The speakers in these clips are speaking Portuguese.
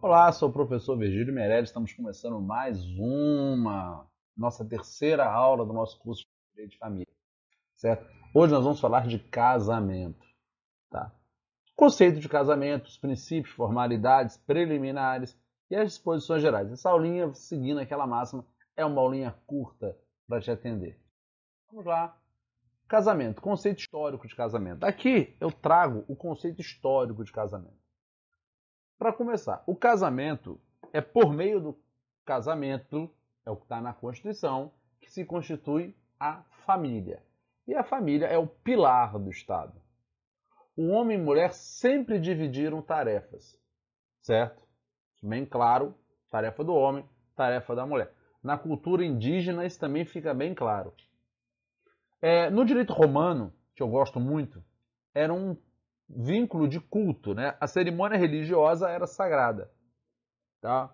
Olá, sou o professor Virgílio Meirelles, estamos começando mais nossa terceira aula do nosso curso de Direito de Família, certo? Hoje nós vamos falar de casamento, tá? Conceito de casamento, os princípios, formalidades, preliminares e as disposições gerais. Essa aulinha, seguindo aquela máxima, é uma aulinha curta para te atender. Vamos lá. Casamento, conceito histórico de casamento. Aqui eu trago o conceito histórico de casamento. Para começar, o casamento é por meio do casamento, é o que está na Constituição, que se constitui a família. E a família é o pilar do Estado. O homem e a mulher sempre dividiram tarefas, certo? Bem claro, tarefa do homem, tarefa da mulher. Na cultura indígena isso também fica bem claro. No direito romano, que eu gosto muito, era um vínculo de culto, né? A cerimônia religiosa era sagrada, tá?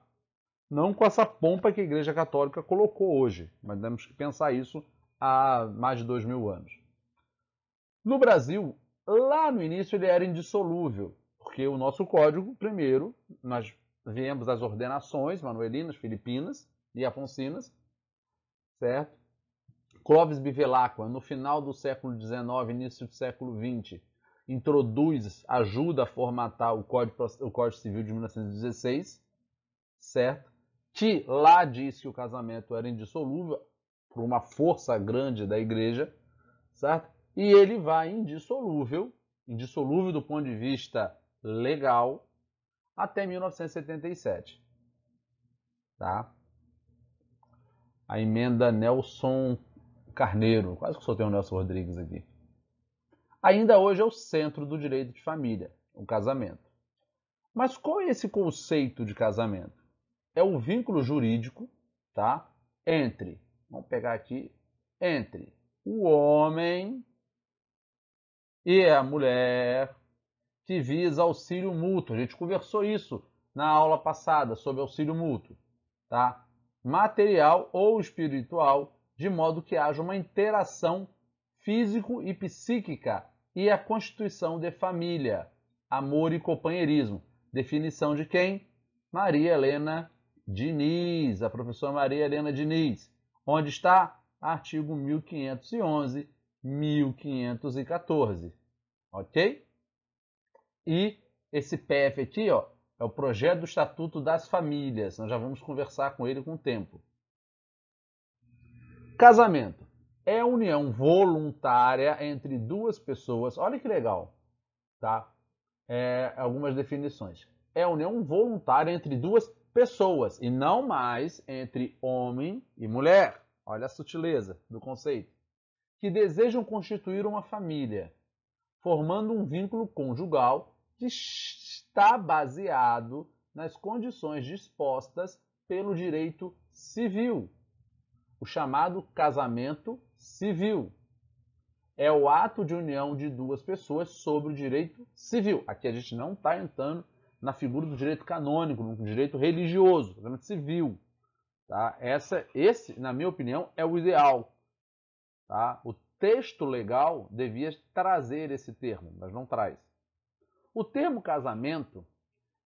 Não com essa pompa que a Igreja Católica colocou hoje, mas temos que pensar isso há mais de 2000 anos. No Brasil, lá no início ele era indissolúvel, porque o nosso código, primeiro, nós viemos das ordenações manuelinas, filipinas e afonsinas, certo? Clovis Bevilacqua, no final do século XIX, início do século XX, ajuda a formatar o Código Civil de 1916, certo? Que lá disse que o casamento era indissolúvel por uma força grande da igreja, certo? E ele vai indissolúvel do ponto de vista legal, até 1977, tá? A emenda Nelson Carneiro, quase que só tem o Nelson Rodrigues aqui. Ainda hoje é o centro do direito de família, o casamento. Mas qual é esse conceito de casamento? É o vínculo jurídico, tá? Vamos pegar aqui, entre o homem e a mulher que visa auxílio mútuo. A gente conversou isso na aula passada sobre auxílio mútuo, tá? Material ou espiritual, de modo que haja uma interação físico e psíquica e a constituição de família, amor e companheirismo. Definição de quem? Maria Helena Diniz, a professora Maria Helena Diniz. Onde está? Artigo 1511, 1514. Ok? E esse PF aqui, ó, é o projeto do Estatuto das Famílias. Nós já vamos conversar com ele com o tempo. Casamento é a união voluntária entre duas pessoas. Olha que legal, tá? Algumas definições. É a união voluntária entre duas pessoas e não mais entre homem e mulher. Olha a sutileza do conceito. Que desejam constituir uma família, formando um vínculo conjugal que está baseado nas condições dispostas pelo direito civil, o chamado casamento civil. É o ato de união de duas pessoas sobre o direito civil. Aqui a gente não está entrando na figura do direito canônico, no direito religioso, casamento civil. Tá? Esse, na minha opinião, é o ideal. Tá? O texto legal devia trazer esse termo, mas não traz. O termo casamento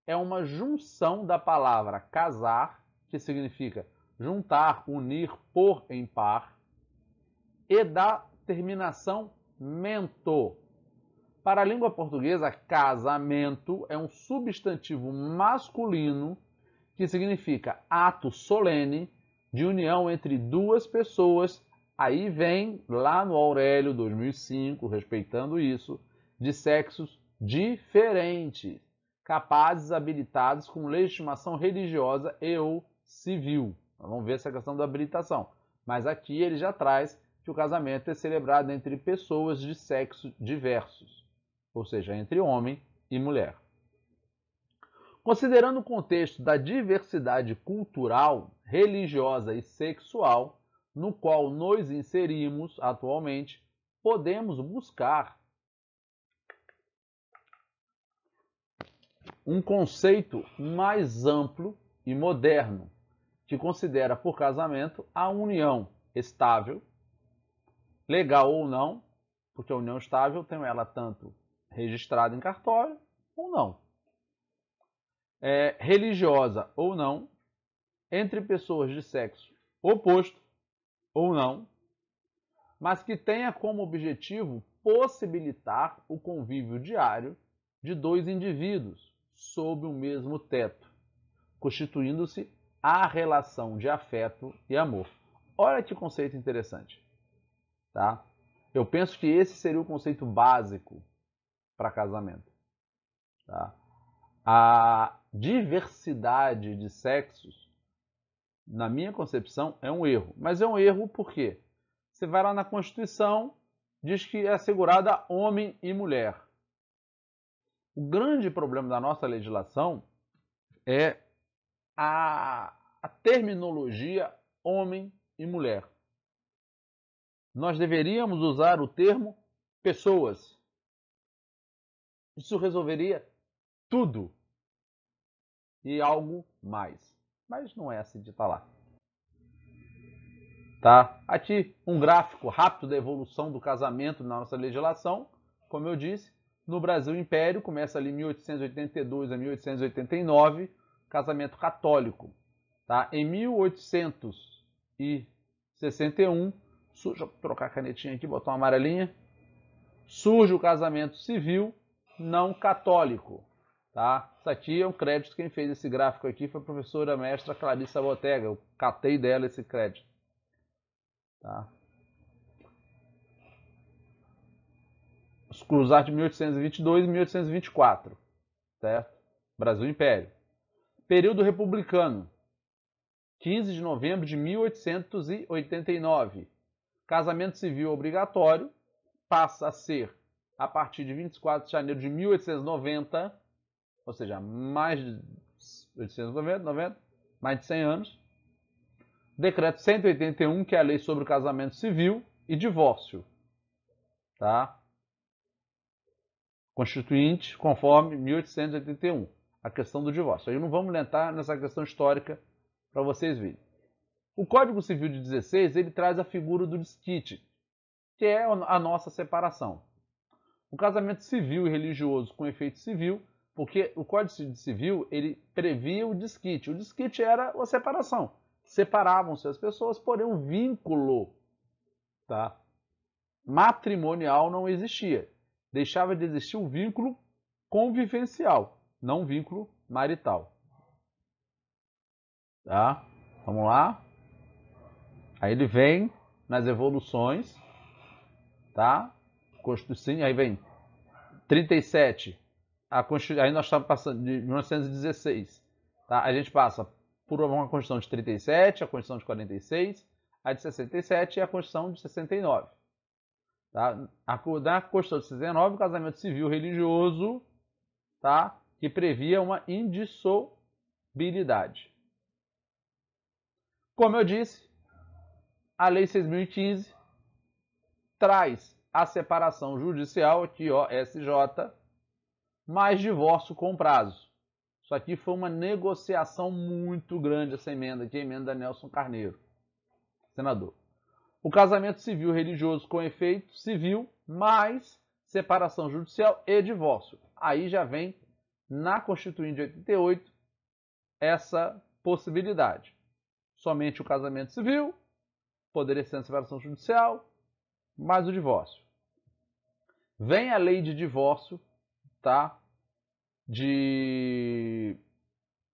é uma junção da palavra casar, que significa juntar, unir, pôr em par, e da terminação mento. Para a língua portuguesa, casamento é um substantivo masculino que significa ato solene de união entre duas pessoas. Aí vem, lá no Aurélio 2005, respeitando isso, de sexos diferentes, capazes, habilitados com legitimação religiosa e ou civil. Vamos ver essa questão da habilitação. Mas aqui ele já traz que o casamento é celebrado entre pessoas de sexos diversos, ou seja, entre homem e mulher. Considerando o contexto da diversidade cultural, religiosa e sexual no qual nos inserimos atualmente, podemos buscar um conceito mais amplo e moderno, que considera por casamento a união estável, legal ou não, porque a união estável tem ela tanto registrada em cartório ou não. religiosa ou não, entre pessoas de sexo oposto ou não, mas que tenha como objetivo possibilitar o convívio diário de dois indivíduos sob o mesmo teto, constituindo-se a relação de afeto e amor. Olha que conceito interessante, tá? Eu penso que esse seria o conceito básico para casamento, tá? A diversidade de sexos, na minha concepção, é um erro. Mas é um erro por quê? Você vai lá na Constituição, diz que é assegurada homem e mulher. O grande problema da nossa legislação é a terminologia homem e mulher. Nós deveríamos usar o termo pessoas. Isso resolveria tudo e algo mais. Mas não é assim de falar. Tá? Aqui um gráfico rápido da evolução do casamento na nossa legislação. Como eu disse, no Brasil Império, começa ali em 1882 a 1889, casamento católico. Tá? Em 1861, deixa eu trocar a canetinha aqui, botar uma amarelinha, surge o casamento civil não católico. Tá? Isso aqui é um crédito, quem fez esse gráfico aqui foi a professora mestra Clarissa Botega, eu catei dela esse crédito. Tá? Os cruzados de 1822 e 1824, certo? Brasil Império. Período republicano, 15 de novembro de 1889. Casamento civil obrigatório passa a ser a partir de 24 de janeiro de 1890, ou seja, mais de 890, mais de 100 anos. Decreto 181, que é a lei sobre o casamento civil e divórcio. Tá? Constituinte, conforme 1881, a questão do divórcio. Aí não vamos entrar nessa questão histórica para vocês verem. O Código Civil de 16, ele traz a figura do desquite, que é a nossa separação. O casamento civil e religioso com efeito civil, porque o Código Civil, ele previa o desquite. O desquite era a separação. Separavam-se as pessoas, porém o vínculo, tá, matrimonial não existia. Deixava de existir o vínculo convivencial, não o vínculo marital. Tá? Vamos lá. Aí ele vem nas evoluções, tá? Constituição, aí vem 37, aí nós estamos passando de 1916, tá? A gente passa por uma Constituição de 37, a Constituição de 46, a de 67 e a Constituição de 69. Tá? Na Constituição de 69, o casamento civil religioso, tá? Que previa uma indissolubilidade. Como eu disse, a Lei 6.015 traz a separação judicial, aqui ó, SJ, mais divórcio com prazo. Isso aqui foi uma negociação muito grande, essa emenda aqui, a emenda da Nelson Carneiro, senador. O casamento civil religioso com efeito civil, mais separação judicial e divórcio. Aí já vem na Constituinte de 88 essa possibilidade. Somente o casamento civil, poderia ser a separação judicial, mais o divórcio. Vem a lei de divórcio, tá? De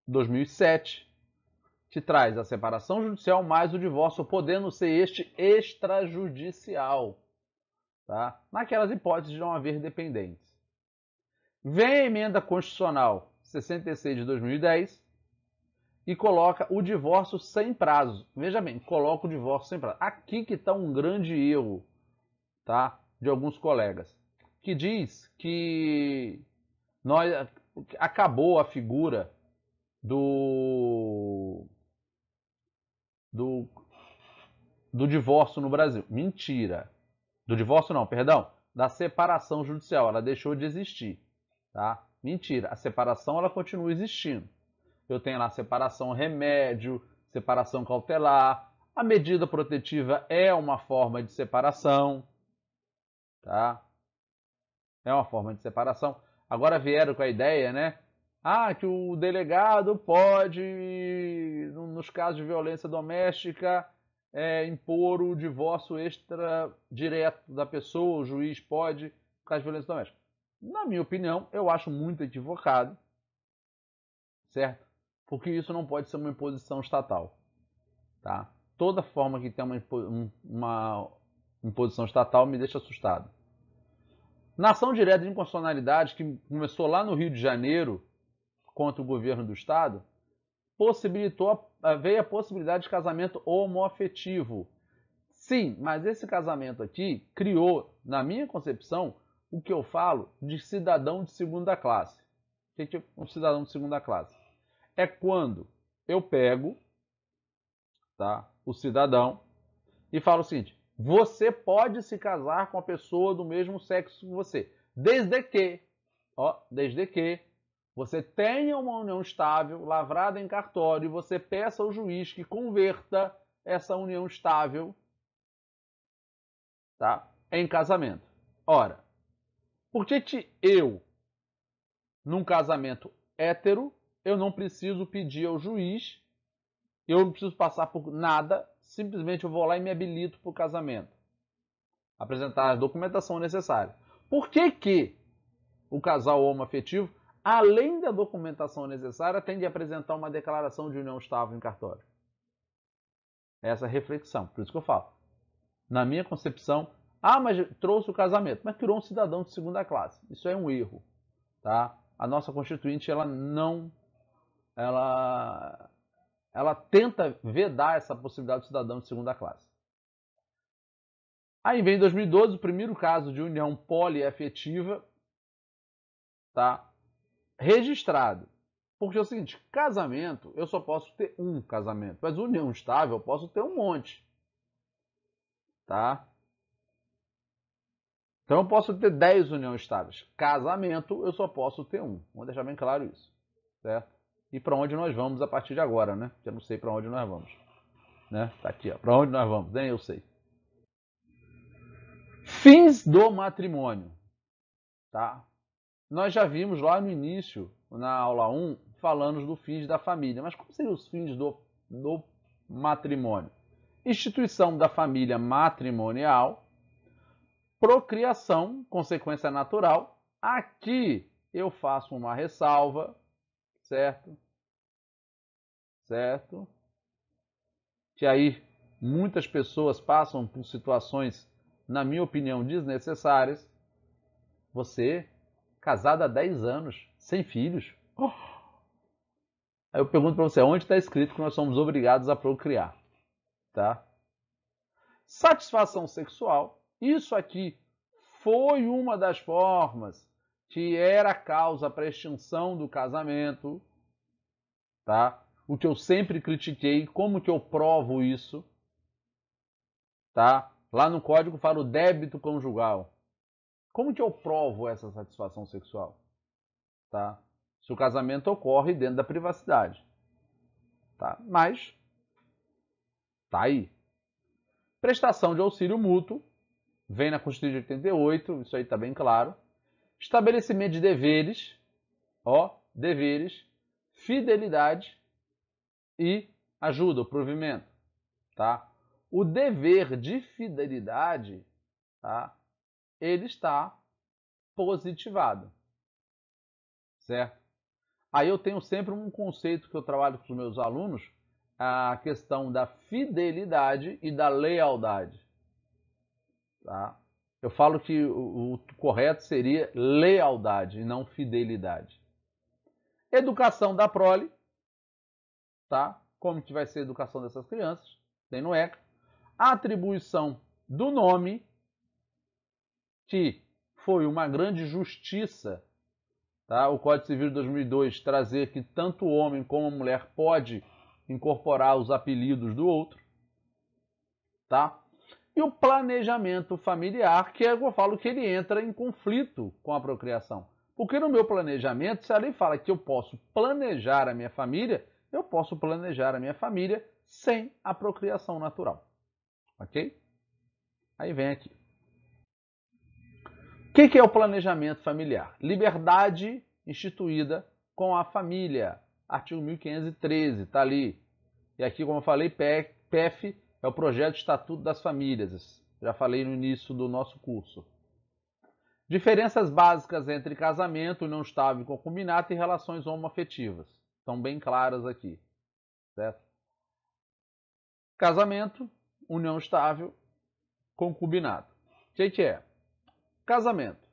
2007, que traz a separação judicial mais o divórcio, podendo ser este extrajudicial, tá? Naquelas hipóteses de não haver dependentes. Vem a emenda constitucional 66 de 2010 e coloca o divórcio sem prazo. Veja bem, coloca o divórcio sem prazo. Aqui que está um grande erro, tá? De alguns colegas, que diz que acabou a figura do divórcio no Brasil. Mentira. Do divórcio não, perdão. Da separação judicial. Ela deixou de existir. Tá? Mentira. A separação ela continua existindo. Eu tenho lá separação remédio, separação cautelar. A medida protetiva é uma forma de separação. Tá? É uma forma de separação. Agora vieram com a ideia, né? que o delegado pode, nos casos de violência doméstica, impor o divórcio extradireto da pessoa, o juiz pode, por causa de violência doméstica. Na minha opinião, eu acho muito equivocado, certo? Porque isso não pode ser uma imposição estatal, tá? Toda forma que tem uma imposição estatal me deixa assustado. Na ação direta de inconstitucionalidade, que começou lá no Rio de Janeiro, contra o governo do estado, veio a possibilidade de casamento homoafetivo. Sim, mas esse casamento aqui criou, na minha concepção, o que eu falo de cidadão de segunda classe. O que é um cidadão de segunda classe? É quando eu pego, tá, o cidadão e falo o seguinte: você pode se casar com a pessoa do mesmo sexo que você, desde que você tenha uma união estável, lavrada em cartório, e você peça ao juiz que converta essa união estável, tá, em casamento. Ora, por que eu, num casamento hétero, eu não preciso pedir ao juiz, eu não preciso passar por nada, simplesmente eu vou lá e me habilito para o casamento? Apresentar a documentação necessária. Por que o casal homoafetivo, além da documentação necessária, tem de apresentar uma declaração de união estável em cartório? Essa é a reflexão. Por isso que eu falo. Na minha concepção, mas trouxe o casamento, mas criou um cidadão de segunda classe. Isso é um erro, tá? A nossa Constituinte, ela não... Ela tenta vedar essa possibilidade de cidadão de segunda classe. Aí vem em 2012 o primeiro caso de união poliafetiva, tá, registrado. Porque é o seguinte, casamento, eu só posso ter um casamento, mas união estável eu posso ter um monte, tá? Então eu posso ter 10 uniões estáveis. Casamento eu só posso ter um. Vamos deixar bem claro isso, certo? E para onde nós vamos a partir de agora, né? Porque eu não sei para onde nós vamos, né? Tá aqui, ó. Para onde nós vamos? Nem eu sei. Fins do matrimônio, tá? Nós já vimos lá no início, na aula 1, falando dos fins da família. Mas como seriam os fins do matrimônio? Instituição da família matrimonial, procriação, consequência natural. Aqui eu faço uma ressalva, certo? Certo? Que aí muitas pessoas passam por situações, na minha opinião, desnecessárias. Você, casado há 10 anos, sem filhos. Aí eu pergunto para você, onde está escrito que nós somos obrigados a procriar? Tá? Satisfação sexual. Isso aqui foi uma das formas que era a causa para a extinção do casamento, tá? O que eu sempre critiquei, como que eu provo isso, tá? Lá no código fala o débito conjugal. Como que eu provo essa satisfação sexual, tá? Se o casamento ocorre dentro da privacidade, tá? Mas tá aí. Prestação de auxílio mútuo, vem na Constituição de 88, isso aí está bem claro. Estabelecimento de deveres, deveres, fidelidade e ajuda, o provimento, tá? O dever de fidelidade, tá? Ele está positivado, certo? Aí eu tenho sempre um conceito que eu trabalho com os meus alunos, a questão da fidelidade e da lealdade, tá? Eu falo que o correto seria lealdade e não fidelidade. Educação da prole, tá? Como que vai ser a educação dessas crianças? Tem no ECA. A atribuição do nome, que foi uma grande justiça, tá? O Código Civil de 2002 trazer que tanto o homem como a mulher pode incorporar os apelidos do outro, tá? E o planejamento familiar, que é o que eu falo que ele entra em conflito com a procriação. Porque no meu planejamento, se a lei fala que eu posso planejar a minha família, eu posso planejar a minha família sem a procriação natural. Ok? Aí vem aqui. O que é o planejamento familiar? Liberdade instituída com a família. Artigo 1513, está ali. E aqui, como eu falei, PEF é o Projeto de Estatuto das Famílias. Já falei no início do nosso curso. Diferenças básicas entre casamento, união estável e concubinato e relações homoafetivas. Estão bem claras aqui. Certo? Casamento, união estável, concubinato. O que é? Casamento.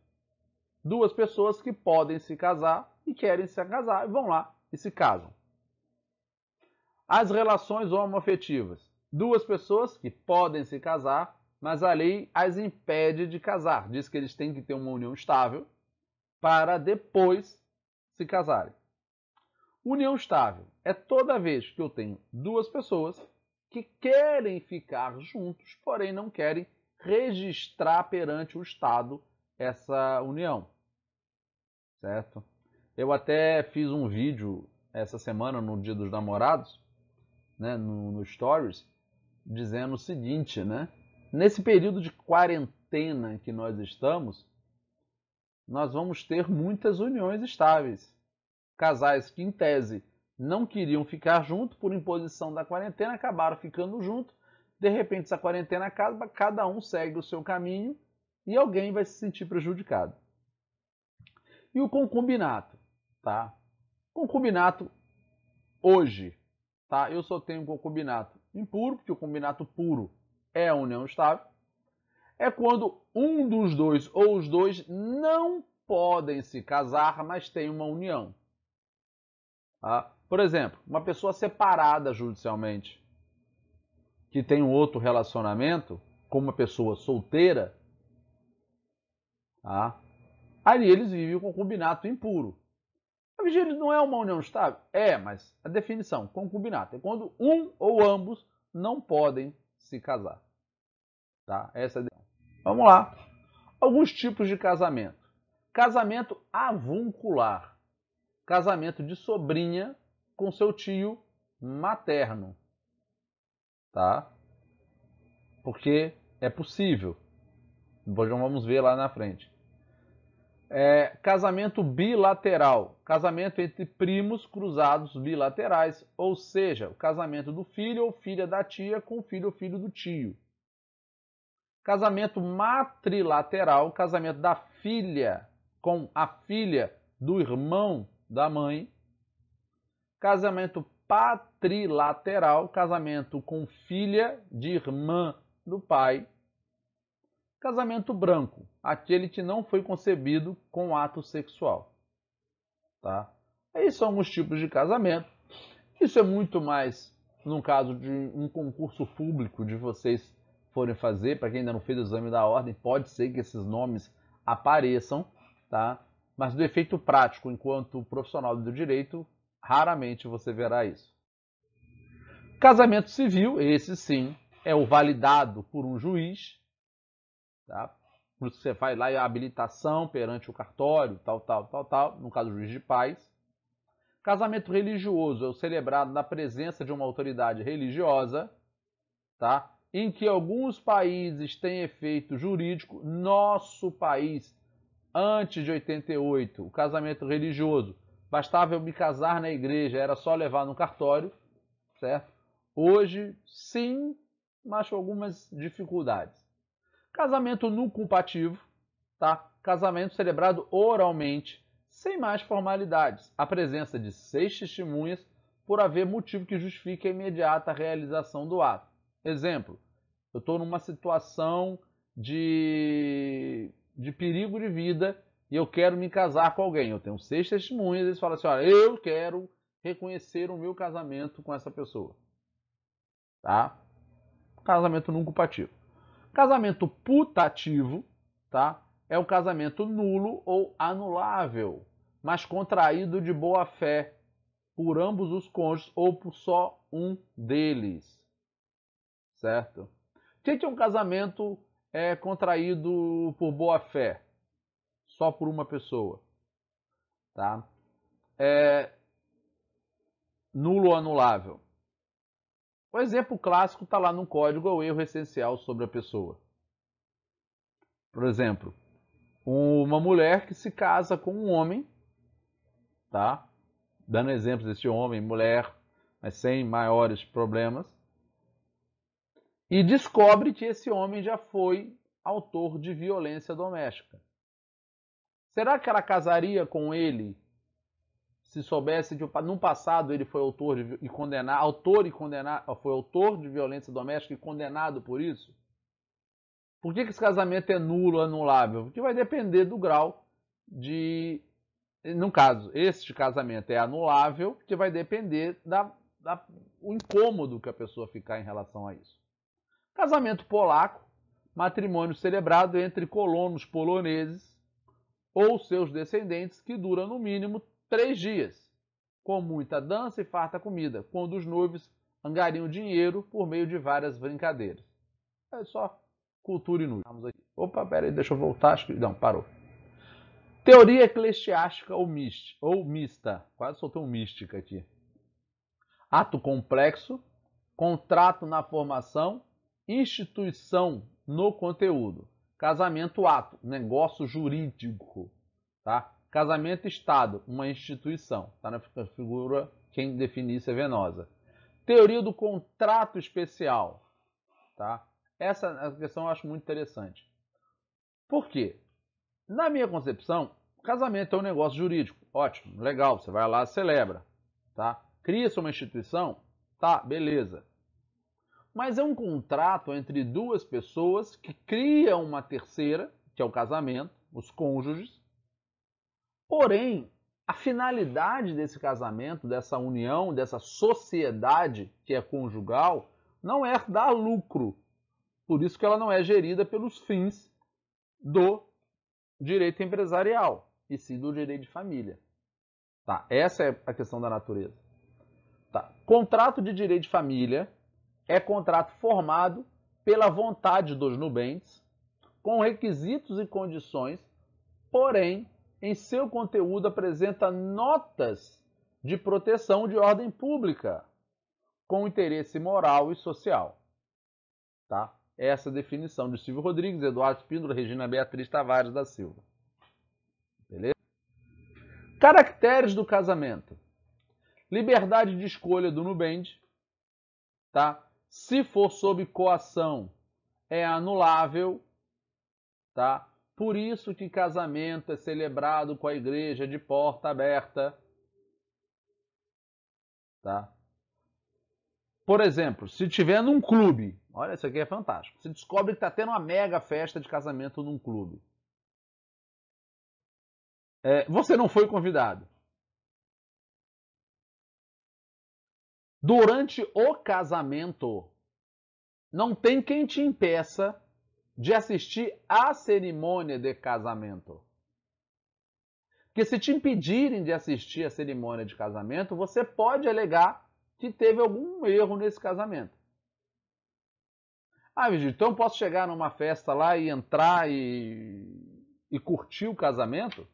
Duas pessoas que podem se casar e querem se casar e vão lá e se casam. As relações homoafetivas. Duas pessoas que podem se casar, mas a lei as impede de casar. Diz que eles têm que ter uma união estável para depois se casarem. União estável é toda vez que eu tenho duas pessoas que querem ficar juntos, porém não querem registrar perante o Estado essa união. Certo? Eu até fiz um vídeo essa semana, no Dia dos Namorados, né, no Stories, dizendo o seguinte, né? Nesse período de quarentena que nós estamos, nós vamos ter muitas uniões estáveis. Casais que, em tese, não queriam ficar juntos por imposição da quarentena, acabaram ficando juntos. De repente, essa quarentena acaba, cada um segue o seu caminho e alguém vai se sentir prejudicado. E o concubinato, tá? Concubinato hoje, tá? Eu só tenho concubinato impuro, porque o concubinato puro é a união estável. É quando um dos dois ou os dois não podem se casar, mas tem uma união. Tá? Por exemplo, uma pessoa separada judicialmente, que tem um outro relacionamento com uma pessoa solteira, tá? Aí eles vivem o concubinato impuro. A vigília não é uma união estável? É, mas a definição, concubinato, é quando um ou ambos não podem se casar. Tá? Essa é a definição. Vamos lá. Alguns tipos de casamento. Casamento avuncular. Casamento de sobrinha com seu tio materno. Tá? Porque é possível. Depois vamos ver lá na frente. Casamento bilateral. Casamento entre primos cruzados bilaterais. Ou seja, o casamento do filho ou filha da tia com o filho ou filho do tio. Casamento matrilateral. Casamento da filha com a filha do irmão da mãe. Casamento patrilateral. Casamento com filha de irmã do pai. Casamento branco, aquele que não foi concebido com ato sexual. Tá? Esses são alguns tipos de casamento. Isso é muito mais no caso de um concurso público de vocês forem fazer. Para quem ainda não fez o exame da ordem, pode ser que esses nomes apareçam. Tá? Mas do efeito prático, enquanto profissional do direito, raramente você verá isso. Casamento civil, esse sim, é o validado por um juiz. Tá? Por isso você faz lá a habilitação perante o cartório, tal, no caso juiz de paz. Casamento religioso é o celebrado na presença de uma autoridade religiosa, tá? Em que alguns países têm efeito jurídico. Nosso país, antes de 88, o casamento religioso, bastava eu me casar na igreja, era só levar no cartório, certo? Hoje, sim, mas com algumas dificuldades. Casamento não compatível, tá? Casamento celebrado oralmente, sem mais formalidades. A presença de 6 testemunhas por haver motivo que justifique a imediata realização do ato. Exemplo, eu estou numa situação de perigo de vida e eu quero me casar com alguém. Eu tenho 6 testemunhas e eles falam assim, olha, eu quero reconhecer o meu casamento com essa pessoa. Tá? Casamento não compatível. Casamento putativo, tá? É o casamento nulo ou anulável, mas contraído de boa fé por ambos os cônjuges ou por só um deles, certo? O que é um casamento contraído por boa fé? Só por uma pessoa, tá? Nulo ou anulável. O exemplo clássico está lá no código, é o erro essencial sobre a pessoa. Por exemplo, uma mulher que se casa com um homem, tá? dando exemplos desse homem, mulher, mas sem maiores problemas, e descobre que esse homem já foi autor de violência doméstica. Será que ela casaria com ele se soubesse que no passado ele foi autor de violência doméstica e condenado por isso? Por que esse casamento é nulo, anulável? Porque vai depender do grau de... No caso, este casamento é anulável, porque vai depender do incômodo que a pessoa ficar em relação a isso. Casamento polaco, matrimônio celebrado entre colonos poloneses ou seus descendentes, que dura no mínimo 3 dias, com muita dança e farta comida, quando os noivos angariam dinheiro por meio de várias brincadeiras. É só cultura inútil. Opa, peraí, deixa eu voltar. Acho que... Não, parou. Teoria eclesiástica ou mista. Quase soltei um mística aqui. Ato complexo, contrato na formação, instituição no conteúdo. Casamento, ato, negócio jurídico. Tá? Casamento, estado, uma instituição. Tá na figura, quem definir isso é Venosa. Teoria do contrato especial. Tá? Essa questão eu acho muito interessante. Por quê? Na minha concepção, casamento é um negócio jurídico. Ótimo, legal, você vai lá e celebra. Tá? Cria-se uma instituição, tá, beleza. Mas é um contrato entre duas pessoas que criam uma terceira, que é o casamento, os cônjuges. Porém, a finalidade desse casamento, dessa união, dessa sociedade que é conjugal, não é dar lucro. Por isso que ela não é gerida pelos fins do direito empresarial, e sim do direito de família. Tá? Essa é a questão da natureza. Tá? Contrato de direito de família é contrato formado pela vontade dos nubentes, com requisitos e condições, porém, em seu conteúdo apresenta notas de proteção de ordem pública, com interesse moral e social. Tá? Essa definição de Silvio Rodrigues, Eduardo Espíndola, Regina Beatriz Tavares da Silva. Beleza? Caracteres do casamento. Liberdade de escolha do nubente. Tá? Se for sob coação, é anulável. Tá? Por isso que casamento é celebrado com a igreja de porta aberta. Tá? Por exemplo, se tiver num clube, olha, isso aqui é fantástico. Você descobre que está tendo uma mega festa de casamento num clube. Você não foi convidado. Durante o casamento, não tem quem te impeça de assistir à cerimônia de casamento. Porque se te impedirem de assistir à cerimônia de casamento, você pode alegar que teve algum erro nesse casamento. Ah, Vigílio, então eu posso chegar numa festa lá e entrar e curtir o casamento?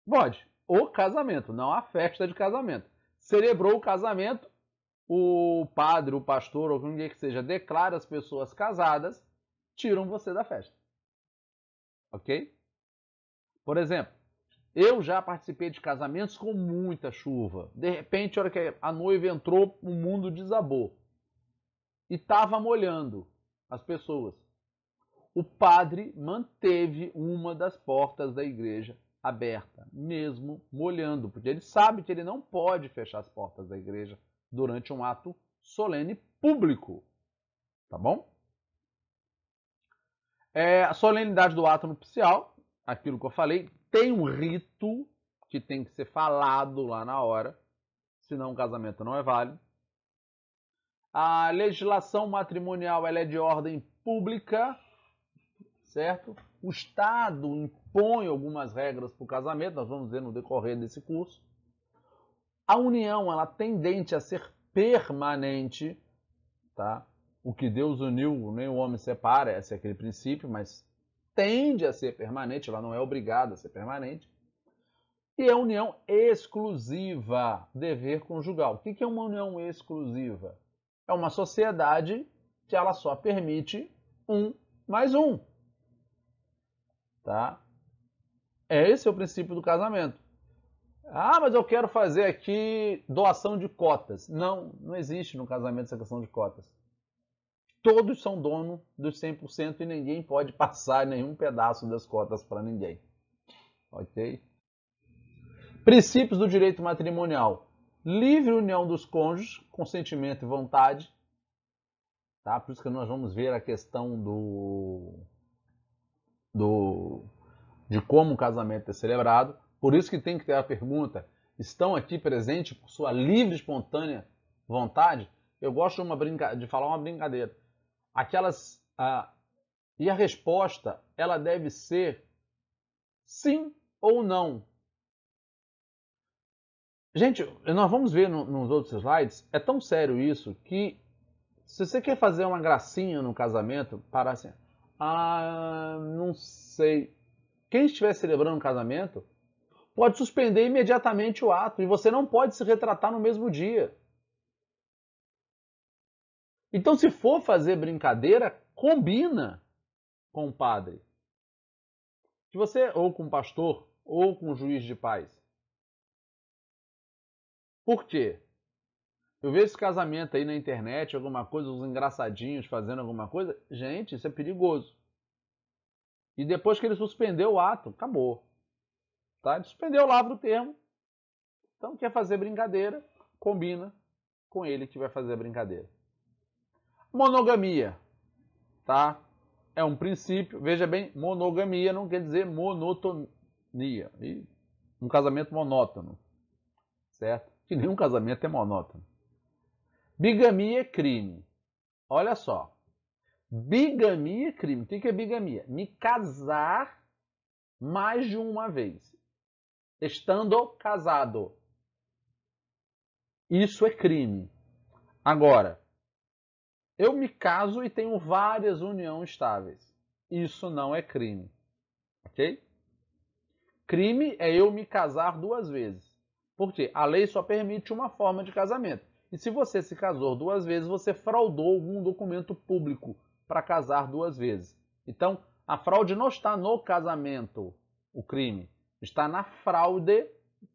Pode. O casamento, não a festa de casamento. Celebrou o casamento, o padre, o pastor, ou quem que seja, declara as pessoas casadas, tiram você da festa. Ok? Por exemplo, eu já participei de casamentos com muita chuva. De repente, a hora que a noiva entrou, o mundo desabou. E estava molhando as pessoas. O padre manteve uma das portas da igreja aberta, mesmo molhando, porque ele sabe que ele não pode fechar as portas da igreja durante um ato solene público. Tá bom? A solenidade do ato nupcial, aquilo que eu falei, tem um rito que tem que ser falado lá na hora, senão o casamento não é válido. A legislação matrimonial ela é de ordem pública, certo? O Estado impõe algumas regras para o casamento, nós vamos ver no decorrer desse curso. A união ela tendente a ser permanente, tá? O que Deus uniu, nem o homem separa, esse é aquele princípio, mas tende a ser permanente, ela não é obrigada a ser permanente. E a união exclusiva, dever conjugal. O que é uma união exclusiva? É uma sociedade que ela só permite um mais um. Tá? Esse é o princípio do casamento. Ah, mas eu quero fazer aqui doação de cotas. Não, não existe no casamento essa questão de cotas. Todos são dono dos 100% e ninguém pode passar nenhum pedaço das cotas para ninguém. Ok? Princípios do direito matrimonial. Livre união dos cônjuges, consentimento e vontade. Tá? Por isso que nós vamos ver a questão do de como o casamento é celebrado. Por isso que tem que ter a pergunta: estão aqui presentes por sua livre e espontânea vontade? Eu gosto de falar uma brincadeira. Aquelas e a resposta ela deve ser sim ou não. Gente, nós vamos ver nos outros slides. É tão sério isso que se você quer fazer uma gracinha no casamento, para assim, não sei. Quem estiver celebrando um casamento pode suspender imediatamente o ato e você não pode se retratar no mesmo dia. Então, se for fazer brincadeira, combina com o padre. Que você, ou com o pastor, ou com o juiz de paz. Por quê? Eu vejo esse casamento aí na internet, alguma coisa, os engraçadinhos fazendo alguma coisa. Gente, isso é perigoso. E depois que ele suspendeu o ato, acabou. Tá? Ele suspendeu lá pro termo. Então, quer fazer brincadeira, combina com ele que vai fazer a brincadeira. Monogamia, tá? É um princípio. Veja bem, monogamia não quer dizer monotonia. E um casamento monótono, certo? Que nenhum casamento é monótono. Bigamia é crime. Olha só. Bigamia é crime. O que é bigamia? Me casar mais de uma vez. Estando casado. Isso é crime. Agora, eu me caso e tenho várias uniões estáveis. Isso não é crime. Ok? Crime é eu me casar duas vezes. Por quê? A lei só permite uma forma de casamento. E se você se casou duas vezes, você fraudou algum documento público para casar duas vezes. Então, a fraude não está no casamento, o crime. Está na fraude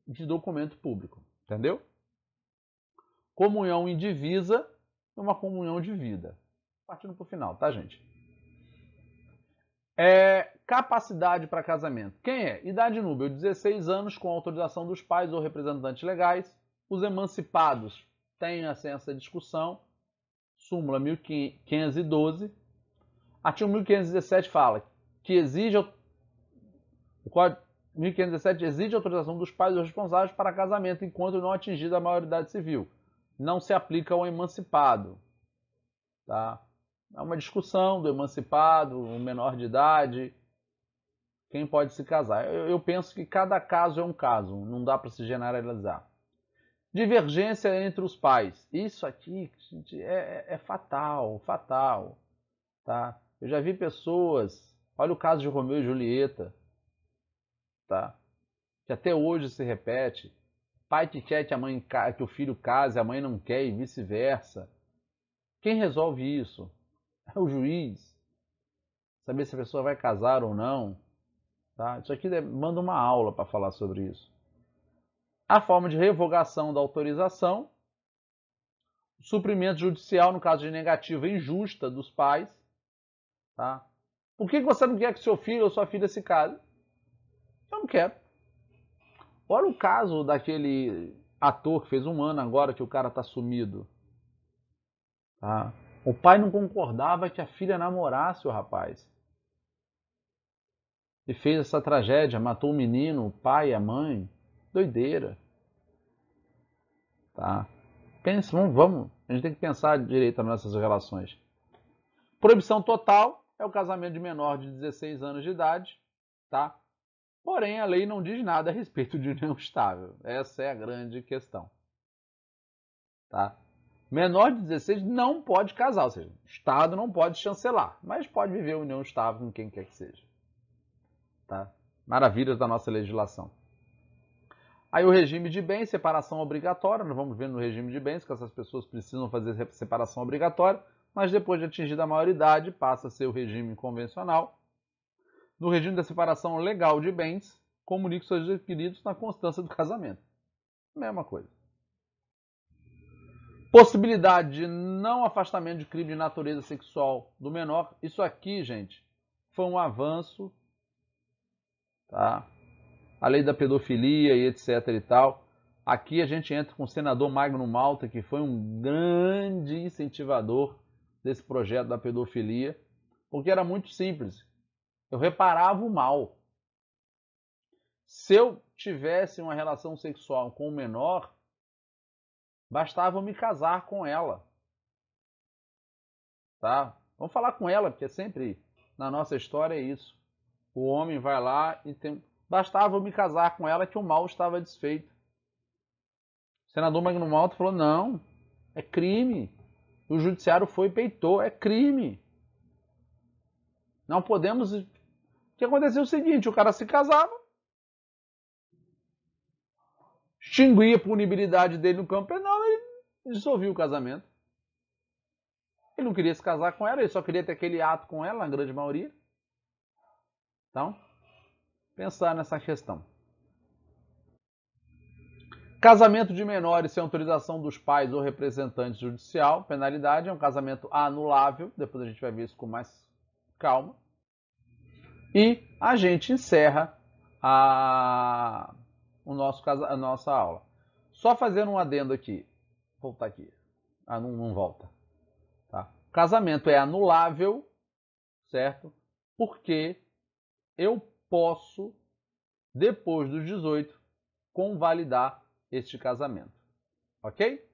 de documento público. Entendeu? Comunhão indivisa é uma comunhão de vida. Partindo para o final, tá, gente? Capacidade para casamento. Quem é? Idade núbel, 16 anos, com autorização dos pais ou representantes legais. Os emancipados têm acesso à discussão. Súmula 1512. Artigo 1517 fala que exige o Código 1517 exige autorização dos pais ou responsáveis para casamento enquanto não atingida a maioridade civil. Não se aplica ao emancipado. Tá? É uma discussão do emancipado, o menor de idade, quem pode se casar. Eu penso que cada caso é um caso, não dá para se generalizar. Divergência entre os pais. Isso aqui, gente, é fatal, fatal. Tá? Eu já vi pessoas, olha o caso de Romeu e Julieta, tá? Que até hoje se repete. Pai que quer que o filho case, a mãe não quer e vice-versa. Quem resolve isso? É o juiz. Saber se a pessoa vai casar ou não. Tá? Isso aqui manda uma aula para falar sobre isso. A forma de revogação da autorização. Suprimento judicial no caso de negativa injusta dos pais. Tá? Por que você não quer que seu filho ou sua filha se case? Eu não quero. Olha o caso daquele ator que fez 1 ano agora que o cara tá sumido. Tá? O pai não concordava que a filha namorasse o rapaz. E fez essa tragédia, matou o menino, o pai e a mãe. Doideira. Tá? Pensa, vamos. A gente tem que pensar direito nas nossas relações. Proibição total é o casamento de menor de 16 anos de idade. Tá? Porém, a lei não diz nada a respeito de união estável. Essa é a grande questão. Tá? Menor de 16 não pode casar, ou seja, o Estado não pode chancelar, mas pode viver união estável com quem quer que seja. Tá? Maravilhas da nossa legislação. Aí o regime de bens, separação obrigatória, nós vamos ver no regime de bens que essas pessoas precisam fazer separação obrigatória, mas depois de atingida a maioridade passa a ser o regime convencional. No regime da separação legal de bens, comunique seus requeridos na constância do casamento. Mesma coisa. Possibilidade de não afastamento de crime de natureza sexual do menor. Isso aqui, gente, foi um avanço, tá? A lei da pedofilia e etc e tal. Aqui a gente entra com o senador Magno Malta, que foi um grande incentivador desse projeto da pedofilia, porque era muito simples. Eu reparava o mal. Se eu tivesse uma relação sexual com um menor, bastava eu me casar com ela. Tá? Vamos falar com ela, porque sempre na nossa história é isso. O homem vai lá e tem... Bastava eu me casar com ela que o mal estava desfeito. O senador Magno Malta falou, não, é crime. O judiciário foi e peitou, é crime. Não podemos... O que aconteceu é o seguinte, o cara se casava, extinguia a punibilidade dele no campo penal e ele dissolvia o casamento. Ele não queria se casar com ela, ele só queria ter aquele ato com ela, na grande maioria. Então, pensar nessa questão. Casamento de menores sem autorização dos pais ou representante judicial. Penalidade é um casamento anulável. Depois a gente vai ver isso com mais calma. E a gente encerra a nossa aula. Só fazendo um adendo aqui. Vou voltar aqui. Não volta. Tá? Casamento é anulável, certo? Porque eu posso, depois dos 18, convalidar este casamento. Ok?